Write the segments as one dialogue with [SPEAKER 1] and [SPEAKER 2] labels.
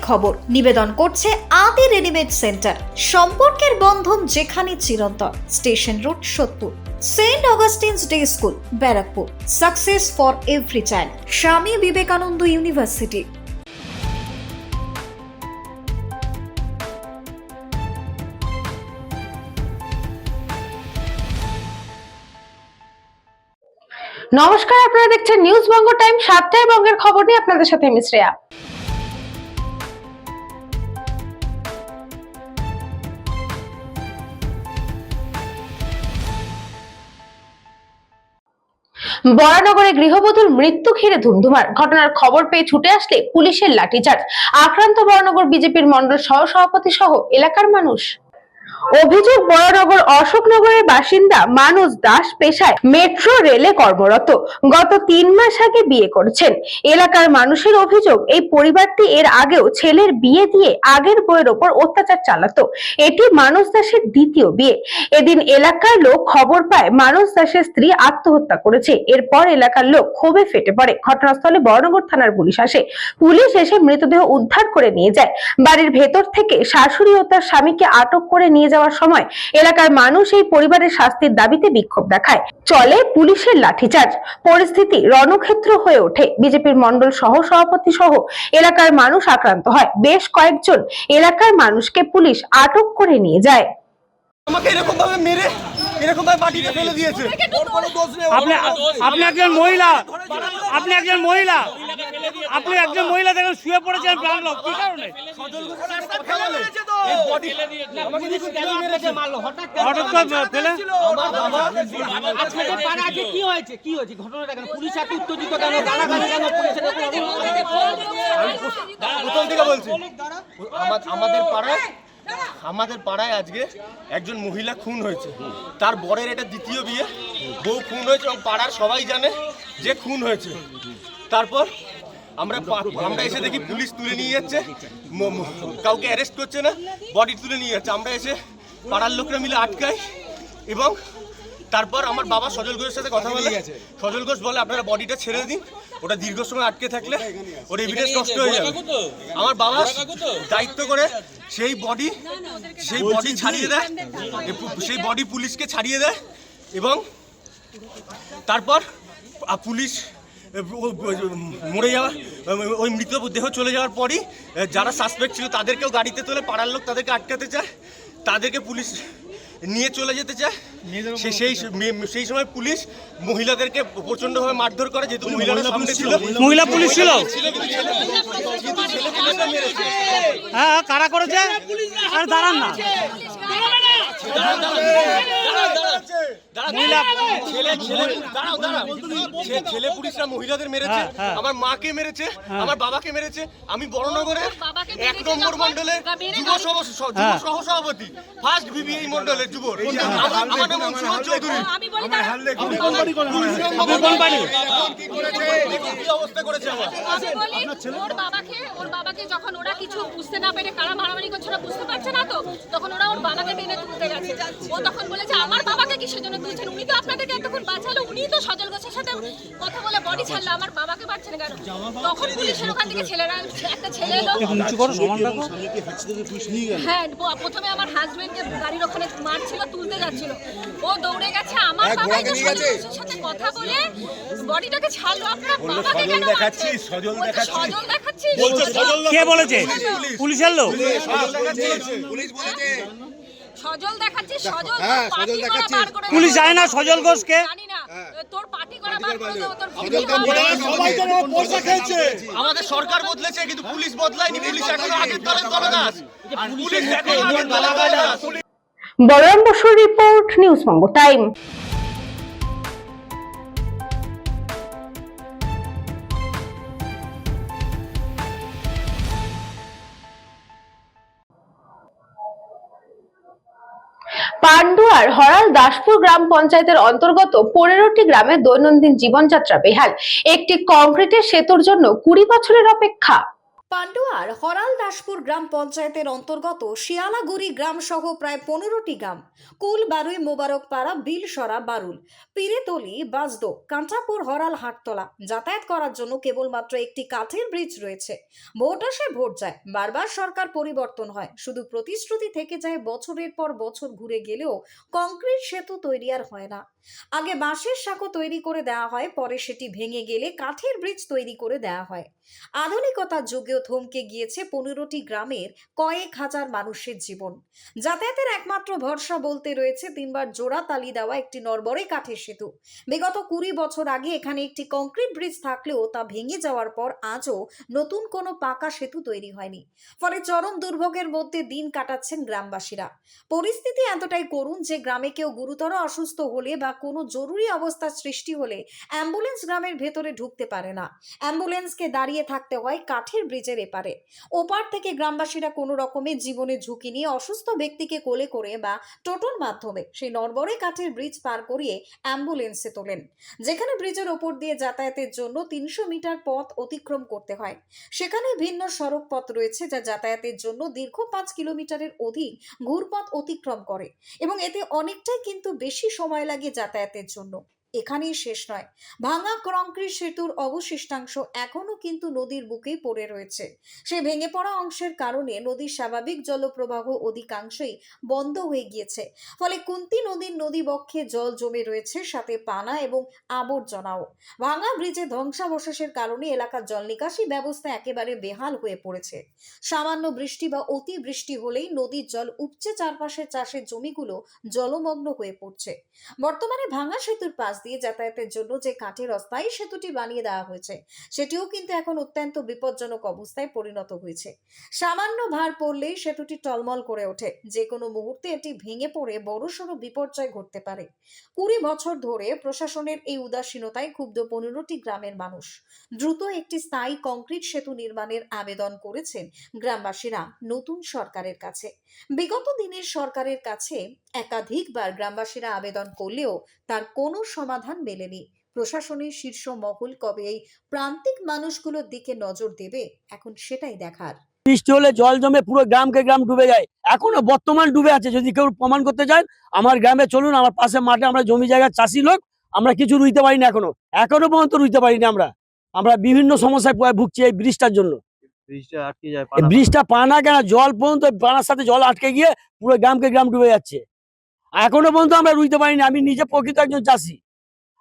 [SPEAKER 1] খবর নিবেদন করছে আদি রেডিমেড সেন্টার। সম্পর্কের বন্ধন যেখানে চিরন্তন। Station Road, Sodepur. Saint Augustine's Day School, Barrackpore. Success for every child, Swami Vivekananda university.
[SPEAKER 2] নমস্কার, আপনারা দেখছেন নিউজ বঙ্গ টাইম। সাতটায় বঙ্গের খবর নিয়ে আপনাদের সাথে আমি শ্রেয়া। বরানগরে গৃহবধূর মৃত্যু ঘিরে ধুমধুমার। ঘটনার খবর পেয়ে ছুটে আসলে পুলিশের লাঠিচার্জ। আক্রান্ত বরানগর বিজেপির মন্ডল সহ সভাপতি সহ এলাকার মানুষ। অভিযোগ, বরানগর অশোকনগরের বাসিন্দা মানুষ দাস পেশায় মেট্রো রেলে কর্মরত। গত 3 মাস আগে বিয়ে করেছেন। এলাকার মানুষের অভিযোগ, এই পরিবারটি এর আগেও ছেলের বিয়ে দিয়ে আগের বউয়ের ওপর অত্যাচার চালাতো। এটি মানুষ দাসের দ্বিতীয় বিয়ে। এদিন এলাকার লোক খবর পায় মানুষ দাসের স্ত্রী আত্মহত্যা করেছে। এরপর এলাকার লোক ক্ষোভে ফেটে পড়ে। ঘটনাস্থলে বরানগর থানার পুলিশ আসে। পুলিশ এসে মৃতদেহ উদ্ধার করে নিয়ে যায়। বাড়ির ভেতর থেকে শাশুড়ি ও তার স্বামীকে আটক করে নিয়ে যাওয়ার সময় এলাকার মানুষ এই পরিবারের শাস্তির দাবিতে বিক্ষোভ দেখায়। চলে পুলিশের লাঠিচার্জ। পরিস্থিতি রণক্ষেত্র হয়ে ওঠে। বিজেপির মন্ডল সহ সভাপতি সহ এলাকার মানুষ আক্রান্ত হয়। বেশ কয়েকজন এলাকার মানুষকে পুলিশ আটক করে নিয়ে যায়।
[SPEAKER 3] আমাকে এরকম ভাবে মেরে এরকম ভাবে মাটিতে ফেলে দিয়েছে।
[SPEAKER 4] আপনি একজন মহিলা, আপনি একজন মহিলা, আপনি একজন মহিলা দেখুন শুয়ে পড়েছেন প্রাণ লোক। কি কারণে? হঠাৎ করে ফেলে
[SPEAKER 5] কি হয়েছে ঘটনাটা কেন? পুলিশ এত উত্তেজিত কেন? গালাগালি কেন? পুলিশের
[SPEAKER 3] প্রথম থেকে বলছি, আমাদের পাড়ায় আজকে একজন মহিলা খুন হয়েছে। তার বরের এটা দ্বিতীয় বিয়ে, বউ খুন হয়েছে এবং পাড়ার সবাই জানে যে খুন হয়েছে। তারপর আমরা এসে দেখি পুলিশ তুলে নিয়ে যাচ্ছে, কাউকে অ্যারেস্ট করছে না, বডি তুলে নিয়ে যাচ্ছে। আমরা এসে পাড়ার লোকরা মিলে আটকাই এবং তারপর আমার বাবা সজল ঘোষের সাথে কথা বলে, সজল ঘোষ বলে আপনারা বডিটা ছেড়ে দিন, ওটা দীর্ঘ সময় আটকে থাকলে ওর এভিডেন্স নষ্ট হয়ে যাবে। আমার বাবা দায়িত্ব করে সেই বডি ছাড়িয়ে দেয়, সেই বডি পুলিশকে ছাড়িয়ে দেয় এবং তারপর পুলিশ মরে যাওয়া, ওই মৃতদেহ চলে যাওয়ার পরই যারা সাসপেক্ট ছিল তাদেরকেও গাড়িতে তোলে। পাড়ার লোক তাদেরকে আটকাতে চায়, তাদেরকে পুলিশ নিয়ে চলে যেতে চায়। সেই সময় পুলিশ মহিলাদেরকে প্রচন্ডভাবে মারধর করে, যেহেতু মহিলারা সামনে ছিল।
[SPEAKER 4] মহিলা পুলিশ ছিল? হ্যাঁ, কারা করেছে? আর দাঁড়ান না,
[SPEAKER 3] ছেলে পুলিশরা মহিলাদের মেরেছে, আমার মাকে মেরেছে, আমার বাবাকে মেরেছে। আমি বড়নগরের 1 নম্বর মন্ডলের যুব সহসভাপতি, ফার্স্ট বিবিএ মন্ডলের যুব। আমার নাম অংশুমান চৌধুরী। অবস্থা করেছে
[SPEAKER 6] ওর বাবাকে যখন ওরা কিছু বুঝতে না পেরে কারা মারামারি করছে ওরা বুঝতে পারছে না, তো তখন ওরা ওর বাবাকে টেনে তুলতে গেছে। ও তখন বলেছে আমার বাবাকে কিসের জন্য তুলছেন? উনি তো আপনাদেরকে এতক্ষণ বাঁচালো, উনি তো সজল ঘোষের সাথে কথা বলে বডি ছাড়লো, আমার বাবাকে পাচ্ছেন কেন? তখন পুলিশের ওখান থেকে একটা ছেলে এলো। হ্যাঁ, প্রথমে আমার হাজবেন্ডকে গাড়ির ওখানে মারছিল, তুলতে যাচ্ছিল, ও দৌড়ে গেছে। আমার বাবাই তো সজল ঘোষের সাথে কথা বলে বডিটাকে ছাড়লো। আপনারা বাবাকে কেন দেখাচ্ছি? সজল দেখাচ্ছি।
[SPEAKER 4] কে বলেছে? পুলিশের লোক?
[SPEAKER 6] সজল দেখাচ্ছি, সজল দেখাচ্ছি।
[SPEAKER 4] পুলিশ যায় না সজল ঘোষকে?
[SPEAKER 6] জানি না, তোর পার্টি করা বার করে দাও, তোর
[SPEAKER 3] সবাই তো পয়সা খেয়েছে। আমাদের সরকার বদলেছে কিন্তু পুলিশ বদলায়নি। পুলিশ এখনো আগের দলদাস। পুলিশ এখনো আগের দলদাস।
[SPEAKER 2] বলরাম বসুর রিপোর্ট, নিউজ বঙ্গ টাইম। পান্ডুয়ার হরাল দাসপুর গ্রাম পঞ্চায়েতের অন্তর্গত 15টি গ্রামের দৈনন্দিন জীবনযাত্রা বেহাল। একটি কংক্রিটের সেতুর জন্য 20 বছরের অপেক্ষা।
[SPEAKER 1] পান্ডুয়ার হরাল দাসপুর গ্রাম পঞ্চায়েতের অন্তর্গত শিয়ালাগুড়ি গ্রাম সহ প্রায় 15টি গ্রাম কুল বারুই মোবারকপাড়া বিলসরা বারুল পিরেতলি বাজদো কাঁটাপুর হরাল হাটতলা যাতায়াত করার জন্য কেবলমাত্র একটি কাঠের ব্রিজ রয়েছে। ভোট আসে ভোট যায়, বারবার সরকার পরিবর্তন হয়, শুধু প্রতিশ্রুতি থেকে যায়, বছরের পর বছর ঘুরে গেলেও কংক্রিট সেতু তৈরি আর হয় না। আগে বাঁশের সাঁকো তৈরি করে দেওয়া হয়, পরে সেটি ভেঙে গেলে কাঠের ব্রিজ তৈরি করে দেওয়া হয়। আধুনিকতার যুগেও থমকে গিয়েছে 15টি গ্রামের কয়েক হাজার মানুষের জীবন। যাতায়াতের একমাত্র ভরসা বলতে রয়েছে 3বার জোড়া তালি দেওয়া একটি নড়বড়ে কাঠের সেতু। বিগত 20 বছর আগে এখানে একটি কংক্রিট ব্রিজ থাকলেও তা ভেঙে যাওয়ার পর আজও নতুন কোনো পাকা সেতু তৈরি হয়নি। ফলে চরম দুর্ভোগের মধ্যে দিন কাটাচ্ছেন গ্রামবাসীরা। পরিস্থিতি এতটাই করুণ যে গ্রামে কেউ গুরুতর অসুস্থ হলে বা কোনো জরুরি অবস্থার সৃষ্টি হলে অ্যাম্বুলেন্স গ্রামের ভেতরে ঢুকতে পারে না। অ্যাম্বুলেন্সকে দাঁড়িয়ে থাকতে হয় কাঠের ব্রিজের এপারে। ওপার থেকে গ্রামবাসীরা কোনো রকমে জীবনের ঝুঁকি নিয়ে অসুস্থ ব্যক্তিকে কোলে করে বা টোটোর মাধ্যমে সেই নড়বড়ে কাঠের ব্রিজ পার করিয়ে অ্যাম্বুলেন্সে তোলেন। যেখানে ব্রিজের ওপর দিয়ে যাতায়াতের জন্য 300 মিটার পথ অতিক্রম করতে হয়, সেখানে ভিন্ন সড়ক পথ রয়েছে যা যাতায়াতের জন্য দীর্ঘ 5 কিলোমিটারের অধিক ঘুরপথ অতিক্রম করে এবং এতে অনেকটাই কিন্তু বেশি সময় লাগে যাতায়াতের জন্য। এখানেই শেষ নয়, ভাঙা কংক্রিট সেতুর অবশিষ্টাংশ এখনো কিন্তু নদীর বুকেই পড়ে রয়েছে। সেই ভেঙে পড়া অংশের কারণে নদীর স্বাভাবিক জলপ্রবাহ অধিকাংশই বন্ধ হয়ে গিয়েছে। ফলে কুন্তী নদীর নদীবক্ষে জল জমে রয়েছে, সাথে পানা এবং আবর্জনাও। ভাঙা ব্রিজে ধ্বংসাবশেষের কারণে এলাকার জল নিকাশি ব্যবস্থা একেবারে বেহাল হয়ে পড়েছে। সামান্য বৃষ্টি বা অতি বৃষ্টি হলেই নদীর জল উপচে চারপাশের চাষের জমিগুলো জলমগ্ন হয়ে পড়ছে। বর্তমানে ভাঙা সেতুর পাশ দিয়ে যাতায়াতের জন্য যে কাঠের অস্থায়ী সেতুটি বানিয়ে দেওয়া হয়েছে সেটিও কিন্তু এখন অত্যন্ত বিপজ্জনক অবস্থায় পরিণত হয়েছে। সামান্য ভার পড়লেই সেতুটি টলমল করে ওঠে, যে কোনো মুহূর্তে এটি ভেঙে পড়ে বড়সড় বিপর্যয় ঘটতে পারে। 20 বছর ধরে প্রশাসনের এই উদাসীনতায় ক্ষুব্ধ 15টি গ্রামের মানুষ দ্রুত একটি স্থায়ী কংক্রিট সেতু নির্মাণের আবেদন করেছেন গ্রামবাসীরা নতুন সরকারের কাছে। বিগত দিনের সরকারের কাছে একাধিকবার গ্রামবাসীরা আবেদন করলেও তার কোনো সমাধান মেলেনি। প্রশাসনের শীর্ষ মহল কবে এই প্রান্তিক মানুষগুলোর দিকে নজর দেবে, এখন সেটাই দেখার।
[SPEAKER 7] বৃষ্টি হলে জল জমে পুরো গ্রামকে গ্রাম ডুবে যায়, এখনো বর্তমান ডুবে আছে। যদি কেউ প্রমাণ করতে চান আমার গ্রামে চলুন, আমার পাশে মাঠে, আমরা জমি জায়গার চাষি লোক, আমরা কিছু রুইতে পারি না, এখনো পর্যন্ত রুইতে পারি না। আমরা বিভিন্ন সমস্যায় ভুগছি এই ব্রিজটার জন্য। ব্রিজটা পানা কেন, জল পর্যন্ত পানার সাথে জল আটকে গিয়ে পুরো গ্রামকে গ্রাম ডুবে যাচ্ছে, এখনো পর্যন্ত আমরা রুইতে পারিনি। আমি নিজে প্রকৃত একজন চাষি,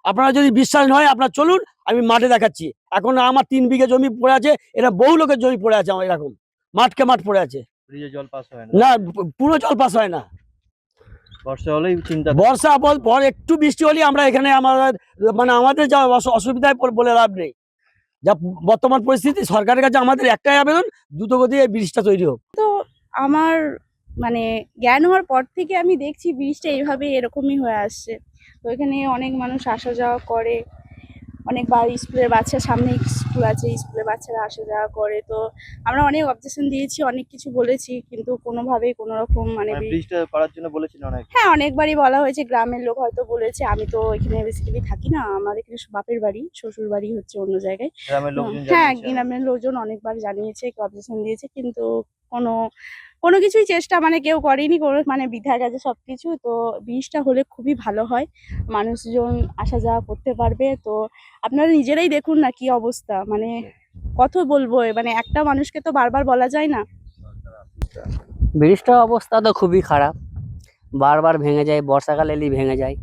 [SPEAKER 7] আপনারা যদি বিশ্বাস নয় আপনারা চলুন, আমি মাঠে দেখাচ্ছি। এখন আমার 3 বিঘে জমি পড়ে আছে, এটা বহু লোকের জমি পড়ে আছে, আমার এরকম মাঠকে মাঠ পড়ে আছে।
[SPEAKER 8] জল পাস হয়
[SPEAKER 7] না, পুরো জল পাস হয় না।
[SPEAKER 8] বর্ষা হলেই চিন্তা,
[SPEAKER 7] বর্ষা পর একটু বৃষ্টি হলেই আমরা এখানে আমাদের যা অসুবিধায় বলে লাভ নেই। যা বর্তমান পরিস্থিতি, সরকারের কাছে আমাদের একটাই আবেদন, দ্রুতগতি এই ব্রিজটা তৈরি হোক।
[SPEAKER 9] তো আমার জ্ঞান হওয়ার পর থেকে আমি দেখছি ব্রিজটা এইভাবে এরকমই হয়ে আসছে। তো এখানে অনেক মানুষ আসা যাওয়া করে, অনেক স্কুলের বাচ্চা, সামনে স্কুল আছে, স্কুলের বাচ্চারা আসা যাওয়া করে। তো আমরা অনেক অবজেকশন দিয়েছি, অনেক কিছু বলেছি, কিন্তু কোনোভাবেই কোনো রকম
[SPEAKER 8] ব্রিজটা করার জন্য বলেছিল অনেক।
[SPEAKER 9] হ্যাঁ, অনেকবারই বলা হয়েছে, গ্রামের লোক হয়তো বলেছে। আমি তো এখানে বেসিক্যালি থাকি না, আমার এখানে বাপের বাড়ি, শ্বশুর বাড়ি হচ্ছে অন্য জায়গায়।
[SPEAKER 8] গ্রামের লোকজন
[SPEAKER 9] হ্যাঁ, গ্রামের লোকজন অনেকবার জানিয়েছে, অবজেকশন দিয়েছে, কিন্তু কোনো কিছুই চেষ্টা কেউ করেনি, বৃথা গেছে সবকিছু। তো ব্রিজটা হলে খুবই ভালো হয়, মানুষজন আসা যাওয়া করতে পারবে। তো আপনারা নিজেরাই দেখুন না কি অবস্থা, কত বলবো, একটা মানুষকে তো বারবার বলা যায় না।
[SPEAKER 10] ব্রিজটার অবস্থা তো খুবই খারাপ, বারবার ভেঙে যায়, বর্ষাকাল এলেই ভেঙে যায়।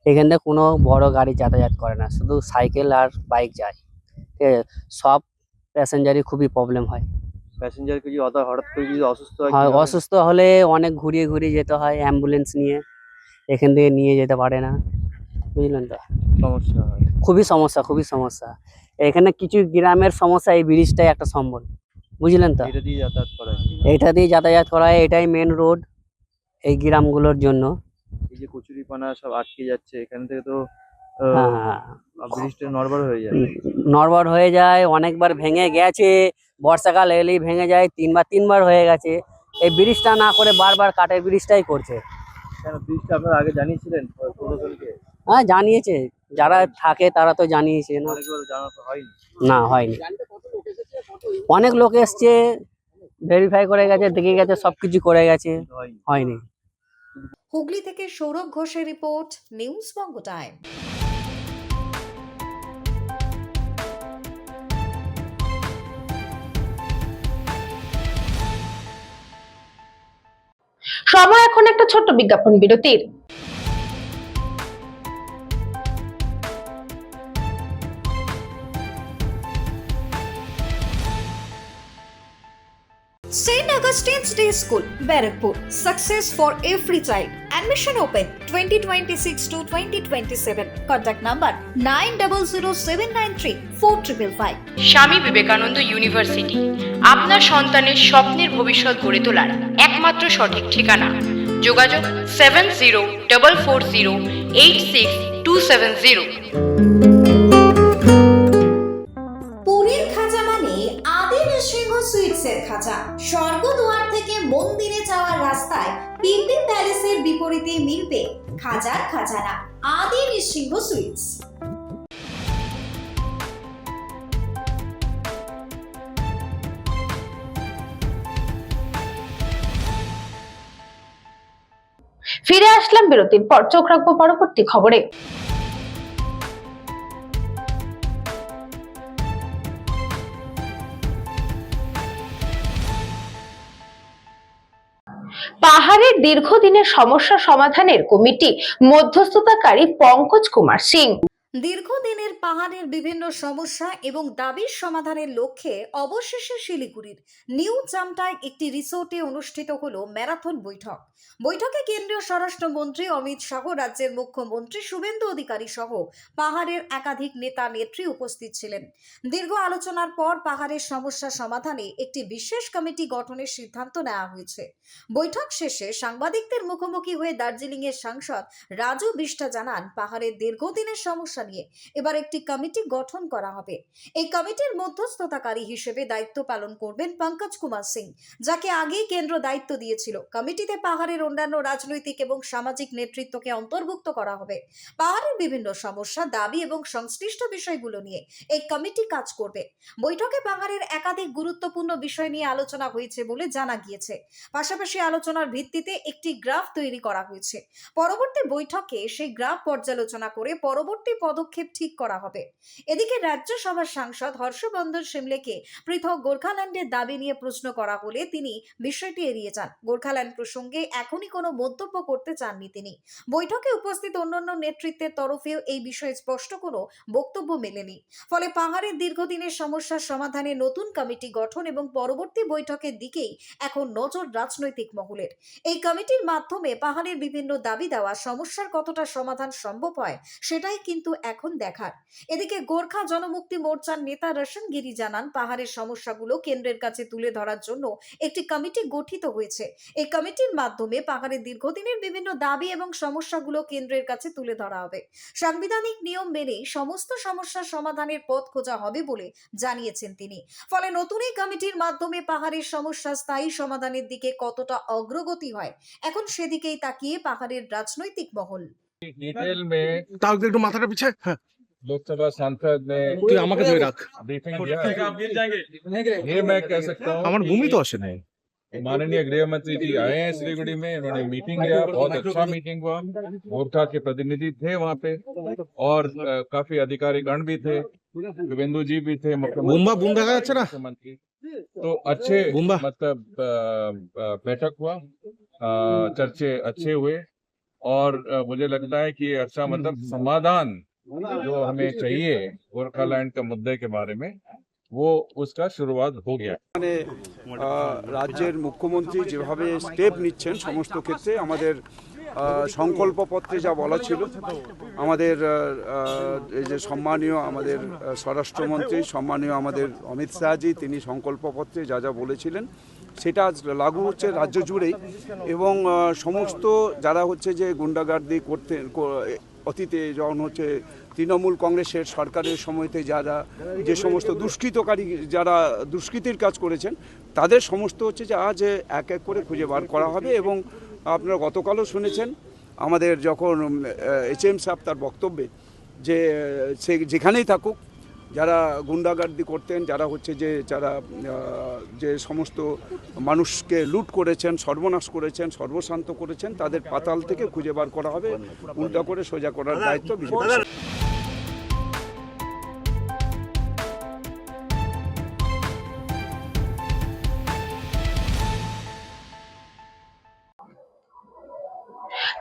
[SPEAKER 10] এখান থেকে কোনো বড় গাড়ি যাতায়াত করে না, শুধু সাইকেল আর বাইক যায়। ঠিক আছে, সব প্যাসেঞ্জারই খুবই প্রবলেম হয়।
[SPEAKER 8] প্যাসেঞ্জারকে যদি হঠাৎ করে যদি অসুস্থ হয়,
[SPEAKER 10] অসুস্থ হলে অনেক ঘুরিয়ে যেতে হয়, অ্যাম্বুলেন্স নিয়ে এখান থেকে নিয়ে যেতে পারে না, বুঝলেন তো,
[SPEAKER 8] সমস্যা হয়,
[SPEAKER 10] খুবই সমস্যা। এখানে কিছু গ্রামের সমস্যা, এই ব্রিজটাই একটা সম্বল, বুঝলেন তো।
[SPEAKER 8] এটা দিয়ে যাতায়াত করা হয়,
[SPEAKER 10] এটা দিয়ে যাতায়াত করা হয়, এটাই মেন রোড এই গ্রামগুলোর জন্য।
[SPEAKER 8] এই যে কচুরিপানা সব আটকে যাচ্ছে, এখান থেকে তো
[SPEAKER 10] হ্যাঁ,
[SPEAKER 8] ব্রিজটা
[SPEAKER 10] নড়বড় হয়ে যায়, অনেকবার ভেঙে গেছে, বর্ষাকাল এলেই ভেঙে যায়, 3বার হয়ে গেছে। এই ব্রিজটা না করে বারবার কাঠের ব্রিজটাই করছে।
[SPEAKER 8] কেন ব্রিজটা আপনারা আগে জানিয়েছিলেন প্রশাসনকে?
[SPEAKER 10] হ্যাঁ, জানিয়েছে, যারা থাকে তারা তো জানিয়েছে না।
[SPEAKER 8] অনেকবার জানানো হয়নি?
[SPEAKER 10] না, হয়নি। অনেক লোক এসছে, ভেরিফাই করে গেছে, দেখে গেছে, সবকিছু করে গেছে, হয়নি।
[SPEAKER 1] হুগলি থেকে সৌরভ ঘোষের রিপোর্ট, নিউজ বঙ্গ টাইম।
[SPEAKER 2] সময় এখন একটা ছোট্ট বিজ্ঞাপন বিরতির।
[SPEAKER 1] St. Augustine's Day School, Barakpur. Success for every child. Admission open 2026 to 2027. Contact number 9007934555.
[SPEAKER 11] স্বামী বিবেকানন্দ ইউনিভার্সিটি আপনার সন্তানের স্বপ্নের ভবিষ্যৎ গড়ে তোলার একমাত্র সঠিক ঠিকানা। যোগাযোগ 7044086270।
[SPEAKER 1] পুরীর খাজা মানে আদি নৃসিংহ সুইটসের খাজা। স্বর্গদুয়ার থেকে মন্দিরে যাওয়ার রাস্তায় পিপি প্যালেসের বিপরীতে মিলবে খাজার খাজানা, আদি নৃসিংহ সুইটস।
[SPEAKER 2] ফিরে আসলাম বিরতির পর, চোখ রাখবো পরবর্তী খবরে। পাহাড়ের দীর্ঘদিনের সমস্যা সমাধানের কমিটি মধ্যস্থতাকারী পঙ্কজ কুমার সিং।
[SPEAKER 1] দীর্ঘদিনের পাহাড়ের বিভিন্ন সমস্যা এবং দাবির সমাধানের লক্ষ্যে অবশেষে শিলিগুড়ির নিউ চামটায় একটি রিসোর্টে অনুষ্ঠিত হলো ম্যারাথন বৈঠক। বৈঠকে কেন্দ্রীয় স্বরাষ্ট্রমন্ত্রী অমিত শাহ, রাজ্যের মুখ্যমন্ত্রী শুভেন্দু অধিকারী সহ পাহাড়ের একাধিক নেতা নেত্রী উপস্থিত ছিলেন। দীর্ঘ আলোচনার পর পাহাড়ের সমস্যা সমাধানে একটি বিশেষ কমিটি গঠনের সিদ্ধান্ত নেওয়া হয়েছে। বৈঠক শেষে সাংবাদিকদের মুখোমুখি হয়ে দার্জিলিংয়ের সাংসদ রাজু বিষ্টা জানান, পাহাড়ের দীর্ঘদিনের সমস্যা নিয়ে এবার একটি কমিটি গঠন করা হবে। এই কমিটির মধ্যস্থতাকারী হিসেবে দায়িত্ব পালন করবেন পঙ্কজ কুমার সিং, যাকে আগেই কেন্দ্র দায়িত্ব দিয়েছিল। কমিটিতে পাহাড়ের অন্যান্য রাজনৈতিক এবং সামাজিক নেতৃত্বকে অন্তর্ভুক্ত করা হবে। পাহাড়ের বিভিন্ন সমস্যা, দাবি এবং সংশ্লিষ্ট বিষয়গুলো নিয়ে এই কমিটি কাজ করবে। বৈঠকে পাহাড়ের একাধিক গুরুত্বপূর্ণ বিষয় নিয়ে আলোচনা হয়েছে বলে জানা গিয়েছে। পাশাপাশি আলোচনার ভিত্তিতে একটি গ্রাফ তৈরি করা হয়েছে। পরবর্তী বৈঠকে সেই গ্রাফ পর্যালোচনা করে পরবর্তী পদক্ষেপ ঠিক করা হবে। এদিকে রাজ্যসভার সাংসদ হর্ষবর্ধন সিমলেকে পৃথক গোর্খাল্যান্ডের দাবি নিয়ে প্রশ্ন করা হলে তিনি বিষয়টি এড়িয়ে যান। গোর্খাল্যান্ড প্রসঙ্গে এখনই কোনো মন্তব্য করতে চাননি তিনি। বৈঠকে উপস্থিত অন্যান্য নেতৃত্বের তরফেও এই বিষয়ে স্পষ্ট কোনো বক্তব্য মেলেনি। ফলে পাহাড়ের দীর্ঘদিনের সমস্যার সমাধানে নতুন কমিটি গঠন এবং পরবর্তী বৈঠকের দিকেই এখন নজর রাজনৈতিক মহলের। এই কমিটির মাধ্যমে পাহাড়ের বিভিন্ন দাবি দেওয়া সমস্যার কতটা সমাধান সম্ভব হয় সেটাই কিন্তু এখন দেখার। এদিকে গোর্খা জনমুক্তি মোর্চার নেতা রোশন গিরি জানান, পাহাড়ের সমস্যাগুলো কেন্দ্রের কাছে তুলে ধরার জন্য একটি কমিটি গঠিত হয়েছে। এই কমিটির মাধ্যমে পাহাড়ের দীর্ঘদিনের বিভিন্ন দাবি এবং সমস্যাগুলো কেন্দ্রের কাছে তুলে ধরা হবে। সাংবিধানিক নিয়ম মেনে সমস্ত সমস্যার সমাধানের পথ খোঁজা হবে বলে জানিয়েছেন তিনি। ফলে নতুন এই কমিটির মাধ্যমে পাহাড়ের সমস্যা স্থায়ী সমাধানের দিকে কতটা অগ্রগতি হয়, এখন সেদিকেই তাকিয়ে পাহাড়ের রাজনৈতিক মহল।
[SPEAKER 3] ডিটেল মে
[SPEAKER 4] একটু মাথাটা পিছে।
[SPEAKER 3] लोकसभा सांसद ने ब्रीफिंग दिया। ये मैं कह सकता हूँ
[SPEAKER 4] আমার ভূমি তো আসে নাই।
[SPEAKER 3] माननीय गृह मंत्री जी आए हैं सिलीगुड़ी में, इन्होंने मीटिंग किया, बहुत अच्छा मीटिंग हुआ। गोरखा के प्रतिनिधि थे वहाँ पे और काफी अधिकारीगण भी थे, शुभेंदु जी भी थे, मुख्यमंत्री। तो अच्छे मतलब बैठक हुआ, चर्चे अच्छे हुए और मुझे लगता है कि ये अच्छा मतलब समाधान जो हमें चाहिए गोरखालैंड का मुद्दे के बारे में, वो उसका शुरुआत हो गया।
[SPEAKER 12] মানে রাজ্যের মুখ্যমন্ত্রী যেভাবে স্টেপ নিচ্ছেন সমস্ত ক্ষেত্রে আমাদের সংকল্পপত্রে যা বলা ছিল, আমাদের এই যে সম্মানীয় আমাদের স্বরাষ্ট্রমন্ত্রী সম্মানীয় আমাদের অমিত শাহজি, তিনি সংকল্পপত্রে যা যা বলেছিলেন সেটা লাগু হচ্ছে রাজ্য জুড়েই। এবং সমস্ত যারা হচ্ছে যে গুন্ডাগার্দি করতেন অতীতে, যখন হচ্ছে তৃণমূল কংগ্রেসের সরকারের সময়তে যারা যে সমস্ত দুষ্কৃতকারী যারা দুষ্কৃতির কাজ করেছেন, তাদের সমস্ত হচ্ছে যে আজ এক এক করে খুঁজে বার করা হবে। এবং আপনারা গতকালও শুনেছেন আমাদের যখন HM সাহেব তার বক্তব্যে যে সে যেখানেই থাকুক, যারা গুন্ডাগার্দি করতেন, যারা হচ্ছে যারা যে সমস্ত মানুষকে লুট করেছেন, সর্বনাশ করেছেন, সর্বশান্ত করেছেন, তাদের পাতাল থেকে খুঁজে বার করা হবে, উল্টা করে সোজা করার দায়িত্ব বিজেপি।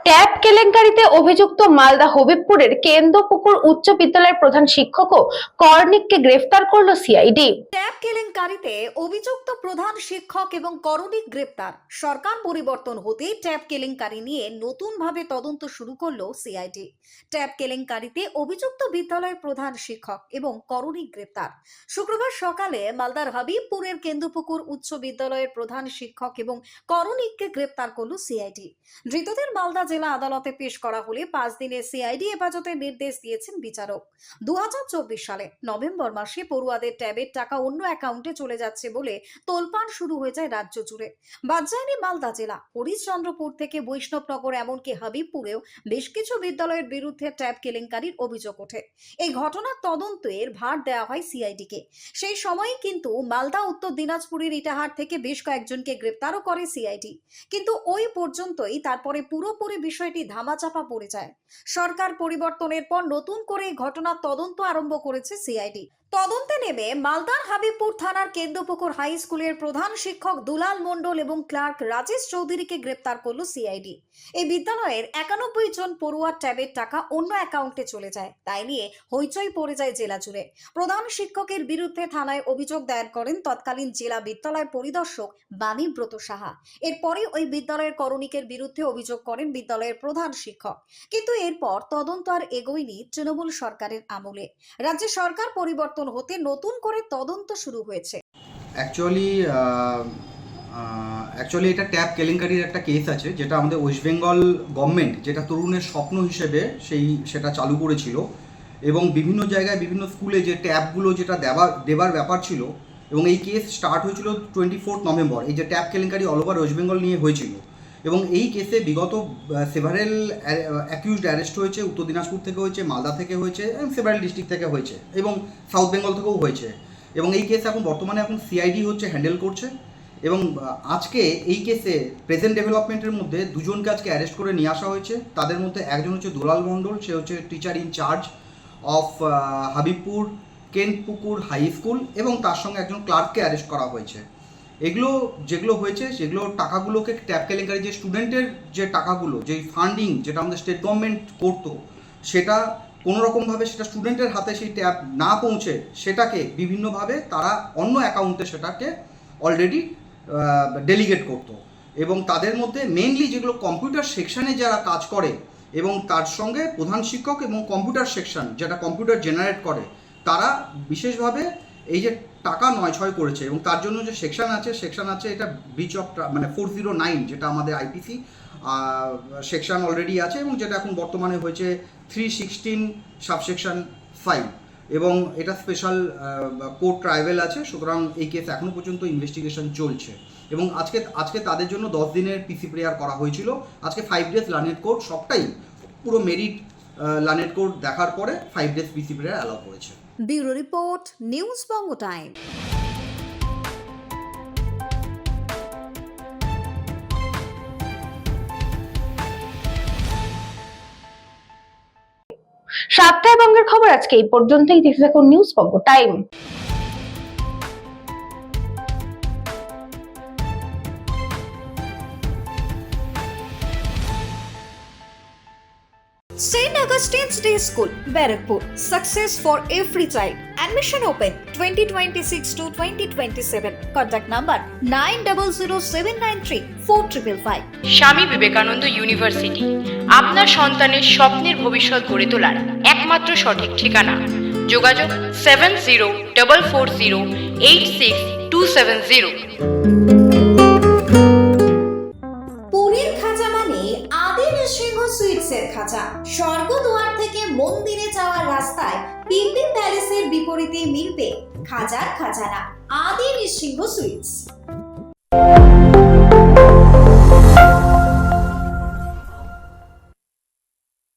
[SPEAKER 2] ট্যাব কেলেঙ্কারিতে অভিযুক্ত মালদা হবিবপুরের কেন্দ্রপুকুর উচ্চ বিদ্যালয়ের প্রধান শিক্ষক ও কর্ণিককে গ্রেফতার করলো সিআইডি।
[SPEAKER 1] ট্যাব কেলেঙ্কারিতে অভিযুক্ত প্রধান শিক্ষক এবং করণিক গ্রেপ্তার। সরকার পরিবর্তন হতে ট্যাব কেলেঙ্কারি নিয়ে নতুনভাবে তদন্ত শুরু করলো সিআইডি। ট্যাব কেলেঙ্কারিতে অভিযুক্ত বিদ্যালয়ের প্রধান শিক্ষক এবং করণিক গ্রেপ্তার। শুক্রবার সকালে মালদার হাবিবপুরের কেন্দ্রপুকুর উচ্চ বিদ্যালয়ের প্রধান শিক্ষক এবং করণিককে গ্রেপ্তার করলো সিআইডি। ধৃতদের মালদা জেলা আদালতে পেশ করা হলে 5 দিনের সিআইডি হেফাজতের নির্দেশ দিয়েছেন বিচারক। 2024 সালে নভেম্বর মাসে পড়ুয়াদের ট্যাবের টাকা অন্য অ্যাকাউন্টে চলে যাচ্ছে বলে তোলপাড় শুরু হয়ে যায় রাজ্য জুড়ে। বাদ যায়নি মালদা জেলা, হরিশ্চন্দ্রপুর থেকে বৈষ্ণবনগর এমনকি হাবিবপুরেও বেশ কিছু বিদ্যালয়ের বিরুদ্ধে ট্যাব কেলেঙ্কারির অভিযোগ ওঠে। এই ঘটনার তদন্তের ভার দেওয়া হয় সিআইডিকে। সেই সময়ই কিন্তু মালদা উত্তর দিনাজপুরের ইটাহার থেকে বেশ কয়েকজনকে গ্রেপ্তারও করে সিআইডি। কিন্তু ওই পর্যন্তই, তারপরে পুরোপুরি বিষয়টি ধামাচাপা পড়ে যায়। সরকার পরিবর্তনের পর নতুন করে ঘটনার তদন্ত আরম্ভ করেছে সিআইডি। তদন্তে নেমে মালদার হাবিবপুর থানার কেন্দ্রপুকুর হাই স্কুলের প্রধান শিক্ষক দুলাল মণ্ডল এবং ক্লার্ক রাজেশ চৌধুরীকে গ্রেপ্তার করলো সিআইডি। এই বিদ্যালয়ের 91 জন পড়ুয়ার ট্যাবের টাকা অন্য অ্যাকাউন্টে চলে যায়, তাই নিয়ে হইচই পড়ে যায় জেলা জুড়ে। প্রধান শিক্ষকের বিরুদ্ধে থানায় অভিযোগ দায়ের করেন তৎকালীন জেলা বিদ্যালয় পরিদর্শক বাণীব্রত সাহা। এরপরে ওই বিদ্যালয়ের করণিকের বিরুদ্ধে অভিযোগ করেন বিদ্যালয়ের প্রধান শিক্ষক। কিন্তু এরপর তদন্ত আর এগোয়নি তৃণমূল সরকারের আমলে। রাজ্যে সরকার পরিবর্তন হতে নতুন করে তদন্ত শুরু হয়েছে।
[SPEAKER 13] অ্যাকচুয়ালি এটা ট্যাব কেলেঙ্কারির একটা কেস আছে, যেটা আমাদের ওয়েস্ট বেঙ্গল গভর্নমেন্ট যেটা তরুণের স্বপ্ন হিসেবে সেটা চালু করেছিল, এবং বিভিন্ন জায়গায় বিভিন্ন স্কুলে যে ট্যাবগুলো যেটা দেবার ব্যাপার ছিল, এবং এই কেস স্টার্ট হয়েছিল 24 নভেম্বর। এই যে ট্যাব কেলেঙ্কারি অল ওভার ওয়েস্ট বেঙ্গল নিয়ে হয়েছিল, এবং এই কেসে বিগত সেভারেল অ্যাকিউজড অ্যারেস্ট হয়েছে। উত্তর দিনাজপুর থেকে হয়েছে, মালদা থেকে হয়েছে, এবং সেভারেল ডিস্ট্রিক্ট থেকে হয়েছে, এবং সাউথ বেঙ্গল থেকেও হয়েছে। এবং এই কেস বর্তমানে সিআইডি হ্যান্ডেল করছে। এবং আজকে এই কেসে প্রেজেন্ট ডেভেলপমেন্টের মধ্যে 2 জনকে আজকে অ্যারেস্ট করে নিয়ে আসা হয়েছে। তাদের মধ্যে একজন হচ্ছে দুলাল মণ্ডল, সে হচ্ছে teacher in charge of Habibpur Kendrapukur high school, এবং তার সঙ্গে একজন ক্লার্ককে অ্যারেস্ট করা হয়েছে। এগুলো যেগুলো হয়েছে সেগুলো টাকাগুলোকে ট্যাব কেলেঙ্কারি, যে স্টুডেন্টের যে টাকাগুলো, যে ফান্ডিং যেটা আমাদের স্টেট গভর্নমেন্ট করতো, সেটা কোনোরকমভাবে সেটা স্টুডেন্টের হাতে সেই ট্যাব না পৌঁছে সেটাকে বিভিন্নভাবে তারা অন্য অ্যাকাউন্টে সেটাকে অলরেডি ডেলিগেট করতো। এবং তাদের মধ্যে মেইনলি যেগুলো কম্পিউটার সেকশানে যারা কাজ করে, এবং তার সঙ্গে প্রধান শিক্ষক এবং কম্পিউটার সেকশন যেটা কম্পিউটার জেনারেট করে, তারা বিশেষভাবে এই যে টাকা নয়ছয় করেছে। এবং তার জন্য যে সেকশন আছে এটা ব্রিচ অফ 409, যেটা আমাদের আইপিসি সেকশন অলরেডি আছে, এবং যেটা এখন বর্তমানে হয়েছে 316 সাবসেকশন 5, এবং এটা স্পেশাল কোর্ট ট্রাইব্যুনাল আছে। সুতরাং এই কেস এখনও পর্যন্ত ইনভেস্টিগেশন চলছে, এবং আজকে তাদের জন্য 10 দিনের পিসি প্রেয়ার করা হয়েছিল। আজকে 5 ডেজ লার্নেড কোর্ট, সবটাই পুরো মেরিট লার্নেড কোর্ট দেখার পরে 5 ডেজ পিসি প্রেয়ার অ্যালাউ করেছে।
[SPEAKER 1] ব্যুরো রিপোর্ট, নিউজ বঙ্গ টাইম।
[SPEAKER 2] সাতটায় বঙ্গের খবর আজকে এই পর্যন্তই। দেখতে থাকুন news Banga time.
[SPEAKER 1] St. Augustine's Day School, Barakpur. Success for every child. Admission open 2026 to 2027. Contact number 9007934555.
[SPEAKER 11] স্বামী বিবেকানন্দ ইউনিভার্সিটি আপনার সন্তানের স্বপ্নের ভবিষ্যৎ গড়ে তোলার একমাত্র সঠিক ঠিকানা। যোগাযোগ 7044086270।
[SPEAKER 1] পুরীর খাঁচা মানে আদি নৃসিংহ সুইটসের খাঁচা। স্বর্গদুয়ার থেকে মন্দিরে যাওয়ার রাস্তায় পিপি প্যালেসের বিপরীতে মিলবে খাজার খাজানা, আদি নৃসিংহ সুইটস।